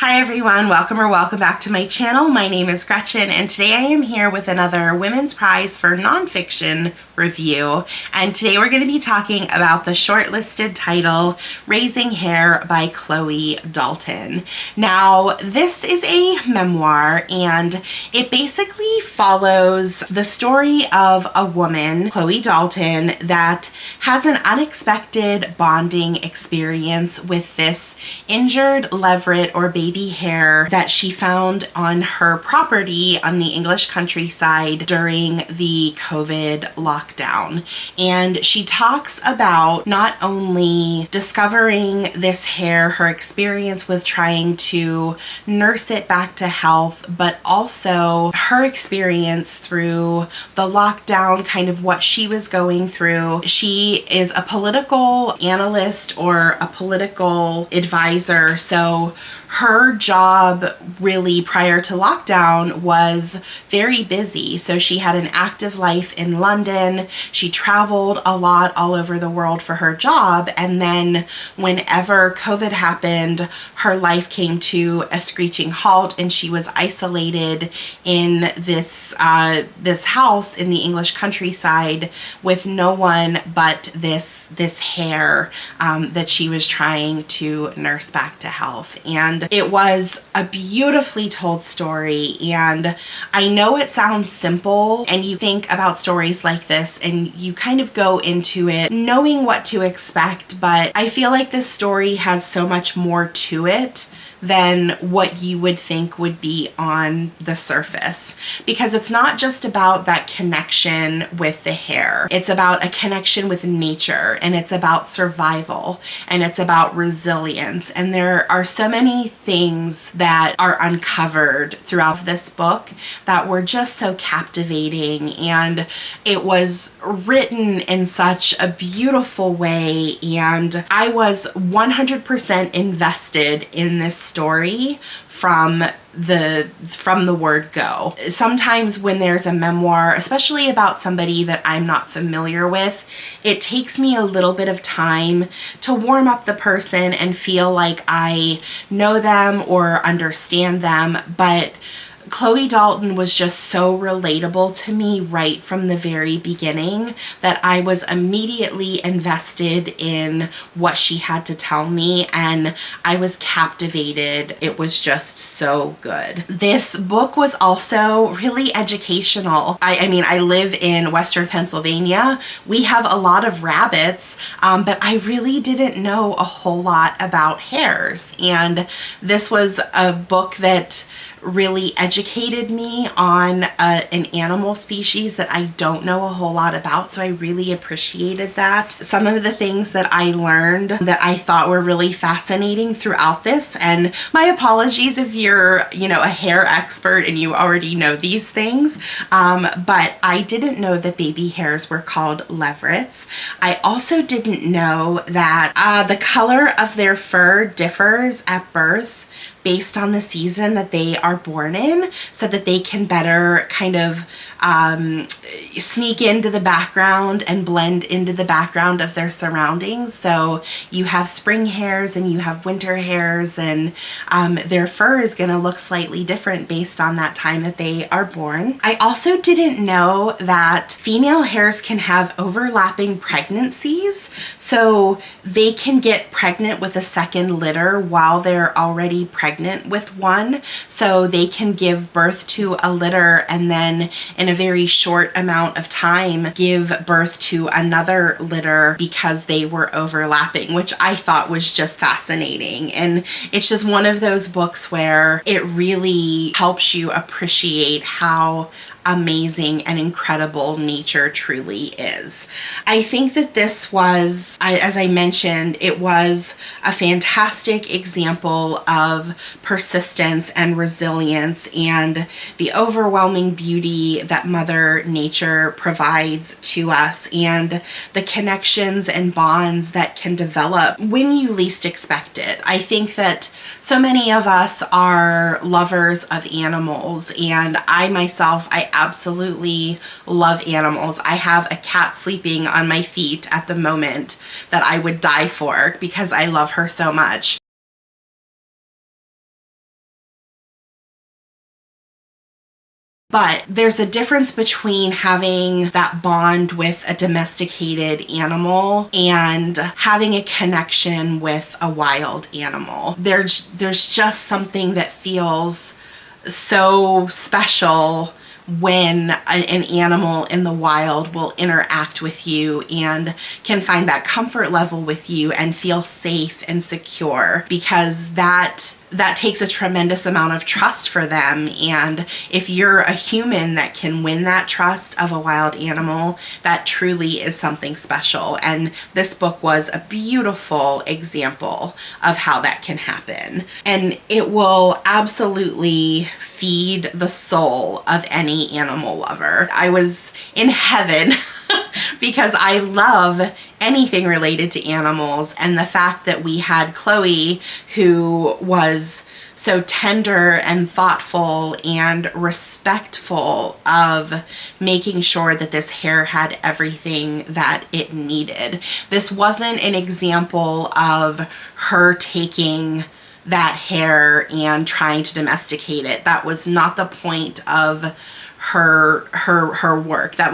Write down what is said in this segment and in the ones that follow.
Hi everyone, welcome back to my channel. My name is Gretchen and today I am here with another Women's Prize for Nonfiction review. And today we're going to be talking about the shortlisted title, Raising Hare by Chloe Dalton. Now, this is a memoir and it basically follows the story of a woman, Chloe Dalton, that has an unexpected bonding experience with this injured leveret or baby hare that she found on her property on the English countryside during the COVID lockdown. And she talks about not only discovering this hare, her experience with trying to nurse it back to health, but also her experience through the lockdown, kind of what she was going through. She is a political analyst or a political advisor, so her job really prior to lockdown was very busy. So she had an active life in London. She traveled a lot all over the world for her job. And then whenever COVID happened, her life came to a screeching halt and she was isolated in this house in the English countryside with no one but this hare that she was trying to nurse back to health. And it was a beautifully told story, and I know it sounds simple, and you think about stories like this and you kind of go into it knowing what to expect, but I feel like this story has so much more to it than what you would think would be on the surface, because it's not just about that connection with the hare. It's about a connection with nature, and it's about survival, and it's about resilience. And there are so many things that are uncovered throughout this book that were just so captivating, and it was written in such a beautiful way, and I was 100% invested in this story from the word go. Sometimes when there's a memoir, especially about somebody that I'm not familiar with, it takes me a little bit of time to warm up the person and feel like I know them or understand them, but Chloe Dalton was just so relatable to me right from the very beginning that I was immediately invested in what she had to tell me, and I was captivated. It was just so good. This book was also really educational. I mean, I live in Western Pennsylvania. We have a lot of rabbits, but I really didn't know a whole lot about hares, and this was a book that really educated me on an animal species that I don't know a whole lot about, so I really appreciated that. Some of the things that I learned that I thought were really fascinating throughout this, and my apologies if you're, a hare expert and you already know these things, but I didn't know that baby hares were called leverets. I also didn't know that the color of their fur differs at birth based on the season that they are born in, so that they can better kind of sneak into the background and blend into the background of their surroundings. So you have spring hares and you have winter hares, and their fur is going to look slightly different based on that time that they are born. I also didn't know that female hares can have overlapping pregnancies, so they can get pregnant with a second litter while they're already pregnant with one. So they can give birth to a litter and then in a very short amount of time give birth to another litter because they were overlapping, which I thought was just fascinating. And it's just one of those books where it really helps you appreciate how amazing and incredible nature truly is. I think that this was, as I mentioned, it was a fantastic example of persistence and resilience and the overwhelming beauty that Mother Nature provides to us, and the connections and bonds that can develop when you least expect it. I think that so many of us are lovers of animals, and I myself, I absolutely love animals. I have a cat sleeping on my feet at the moment that I would die for because I love her so much. But there's a difference between having that bond with a domesticated animal and having a connection with a wild animal. There's just something that feels so special when an animal in the wild will interact with you and can find that comfort level with you and feel safe and secure, because that takes a tremendous amount of trust for them. And if you're a human that can win that trust of a wild animal, that truly is something special. And this book was a beautiful example of how that can happen. And it will absolutely feed the soul of any animal lover. I was in heaven because I love anything related to animals, and the fact that we had Chloe, who was so tender and thoughtful and respectful of making sure that this hare had everything that it needed. This wasn't an example of her taking that hare and trying to domesticate it. That was not the point of her work. That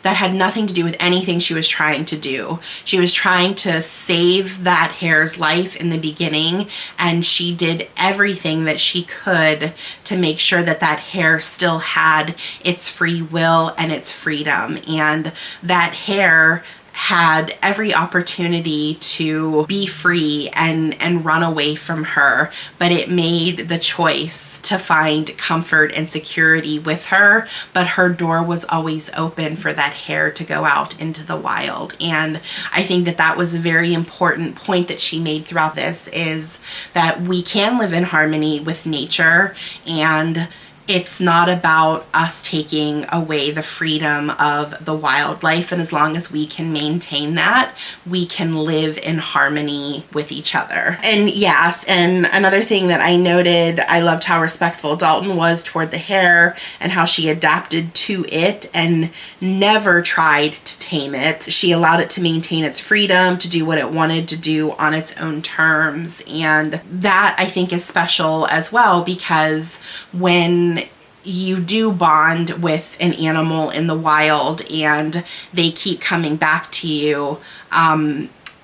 had nothing to do with anything she was trying to do. She was trying to save that hare's life in the beginning, and she did everything that she could to make sure that that hare still had its free will and its freedom. And that hare had every opportunity to be free and run away from her, but it made the choice to find comfort and security with her. But her door was always open for that hare to go out into the wild. And I think that that was a very important point that she made throughout this, is that we can live in harmony with nature, and it's not about us taking away the freedom of the wildlife. And as long as we can maintain that, we can live in harmony with each other. And yes, and another thing that I noted, I loved how respectful Dalton was toward the hare and how she adapted to it and never tried to tame it. She allowed it to maintain its freedom, to do what it wanted to do on its own terms. And that, I think, is special as well, because when you do bond with an animal in the wild and they keep coming back to you,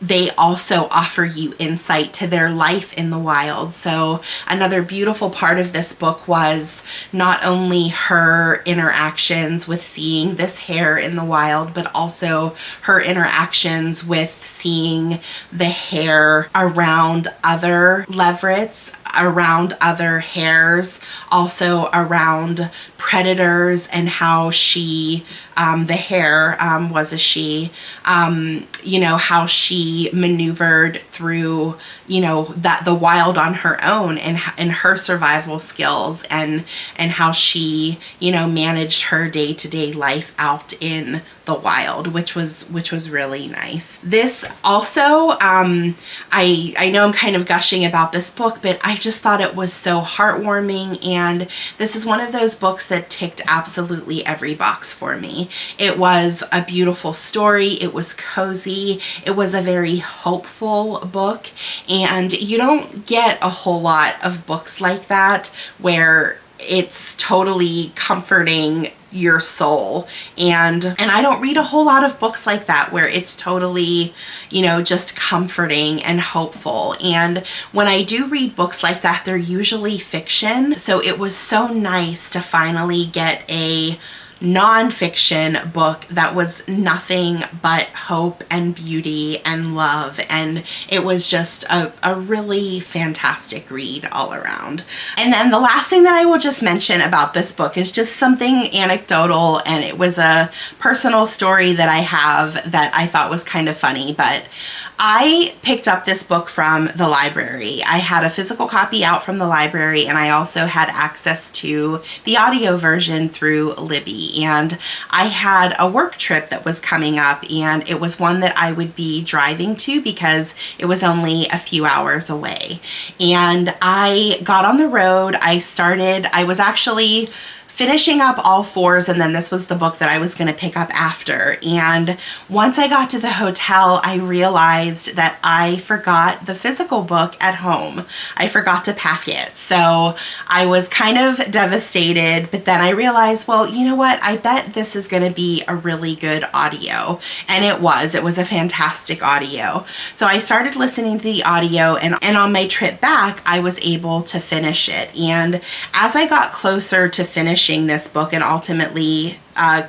they also offer you insight to their life in the wild. So another beautiful part of this book was not only her interactions with seeing this hare in the wild, but also her interactions with seeing the hare around other leverets, around other hares, also around predators, and how she, the hare was a she, how she maneuvered through, that the wild on her own, and her survival skills, and how she, managed her day-to-day life out in the wild, which was really nice. This also, I know I'm kind of gushing about this book, but I just thought it was so heartwarming, and this is one of those books that ticked absolutely every box for me. It was a beautiful story, it was cozy, it was a very hopeful book, and you don't get a whole lot of books like that where it's totally comforting your soul. And I don't read a whole lot of books like that where it's totally, just comforting and hopeful. And when I do read books like that, they're usually fiction. So it was so nice to finally get a nonfiction book that was nothing but hope and beauty and love, and it was just a really fantastic read all around. And then the last thing that I will just mention about this book is just something anecdotal, and it was a personal story that I have that I thought was kind of funny. But I picked up this book from the library. I had a physical copy out from the library, and I also had access to the audio version through Libby. And I had a work trip that was coming up, and it was one that I would be driving to because it was only a few hours away. And I got on the road. I was actually finishing up all fours, and then this was the book that I was going to pick up after. And once I got to the hotel, I realized that I forgot the physical book at home. I forgot to pack it. So I was kind of devastated, but then I realized, well, you know what? I bet this is going to be a really good audio. And it was. It was a fantastic audio. So I started listening to the audio, and on my trip back, I was able to finish it. And as I got closer to finishing this book and ultimately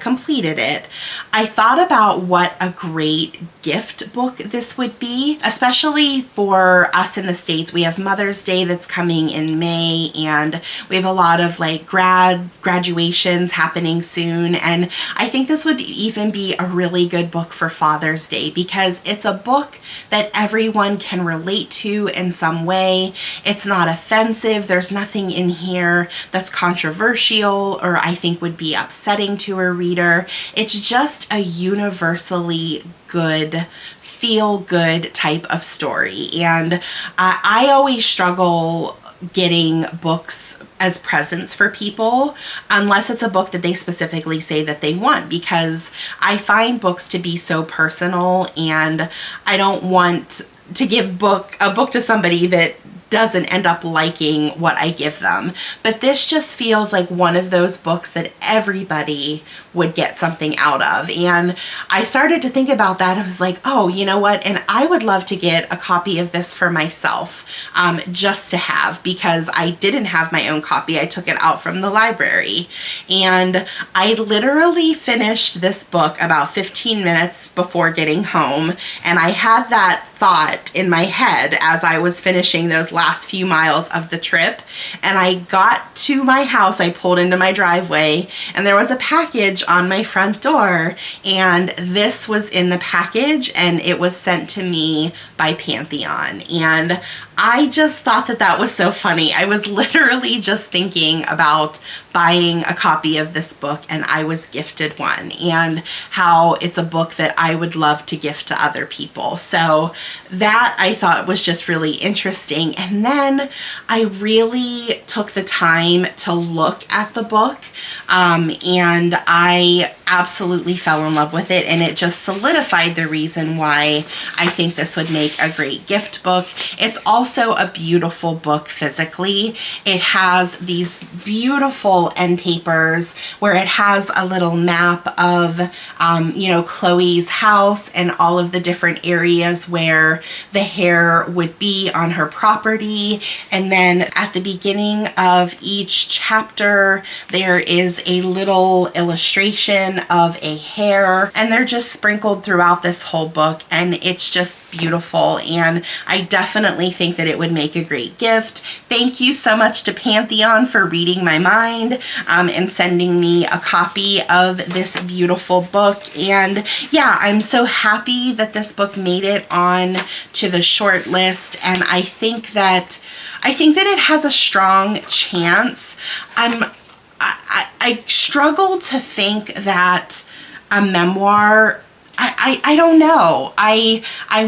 completed it, I thought about what a great gift book this would be, especially for us in the States. We have Mother's Day that's coming in May, and we have a lot of like graduations happening soon. And I think this would even be a really good book for Father's Day, because it's a book that everyone can relate to in some way. It's not offensive. There's nothing in here that's controversial or I think would be upsetting to a reader. It's just a universally good, feel good type of story. And I always struggle getting books as presents for people unless it's a book that they specifically say that they want, because I find books to be so personal, and I don't want to give a book to somebody that doesn't end up liking what I give them. But this just feels like one of those books that everybody would get something out of. And I started to think about that. I was like, oh, you know what? And I would love to get a copy of this for myself, just to have, because I didn't have my own copy. I took it out from the library. And I literally finished this book about 15 minutes before getting home. And I had that thought in my head as I was finishing those last few miles of the trip. And I got to my house, I pulled into my driveway, and there was a package on my front door, and this was in the package, and it was sent to me by Pantheon. And I just thought that that was so funny. I was literally just thinking about buying a copy of this book, and I was gifted one, and how it's a book that I would love to gift to other people. So that I thought was just really interesting. And then I really took the time to look at the book, and I absolutely fell in love with it, and it just solidified the reason why I think this would make a great gift book. It's also a beautiful book physically. It has these beautiful end papers where it has a little map of Chloe's house and all of the different areas where the Hare would be on her property. And then at the beginning of each chapter, there is a little illustration of a hare, and they're just sprinkled throughout this whole book, and it's just beautiful. And I definitely think that it would make a great gift. Thank you so much to Pantheon for reading my mind and sending me a copy of this beautiful book. And yeah, I'm so happy that this book made it on to the short list, and I think that it has a strong chance. I struggle to think that a memoir, I don't know. I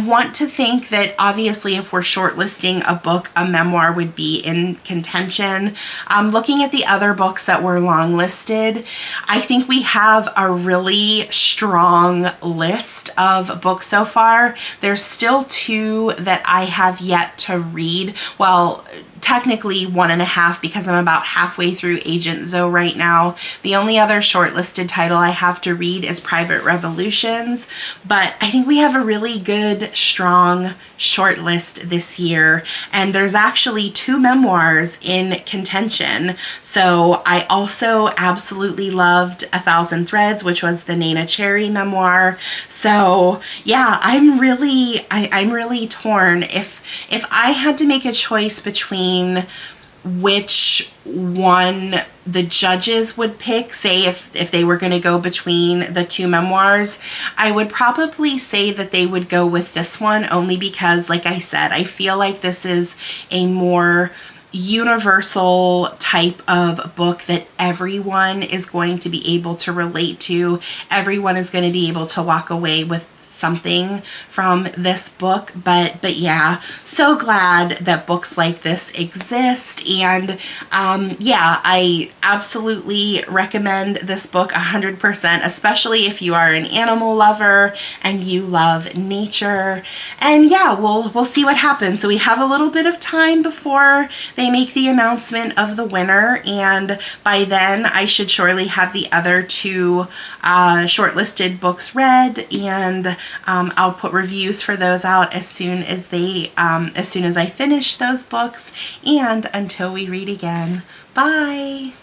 want to think that obviously if we're shortlisting a book, a memoir would be in contention. Looking at the other books that were long listed, I think we have a really strong list of books so far. There's still 2 that I have yet to read. Well, technically 1.5, because I'm about halfway through Agent Zoe right now. The only other shortlisted title I have to read is Private Revolutions, but I think we have a really good, strong shortlist this year, and there's actually 2 memoirs in contention. So I also absolutely loved 1,000 Threads, which was the Nana Cherry memoir. So yeah, I'm really torn. If I had to make a choice between which one the judges would pick, say if they were going to go between the 2 memoirs, I would probably say that they would go with this one, only because, like I said, I feel like this is a more universal type of book that everyone is going to be able to relate to. Everyone is going to be able to walk away with something from this book. But yeah, so glad that books like this exist. And yeah, I absolutely recommend this book 100%, especially if you are an animal lover and you love nature. And yeah, we'll see what happens. So we have a little bit of time before they make the announcement of the winner, and by then I should surely have the other two shortlisted books read, and I'll put reviews for those out as soon as I finish those books. And until we read again, bye!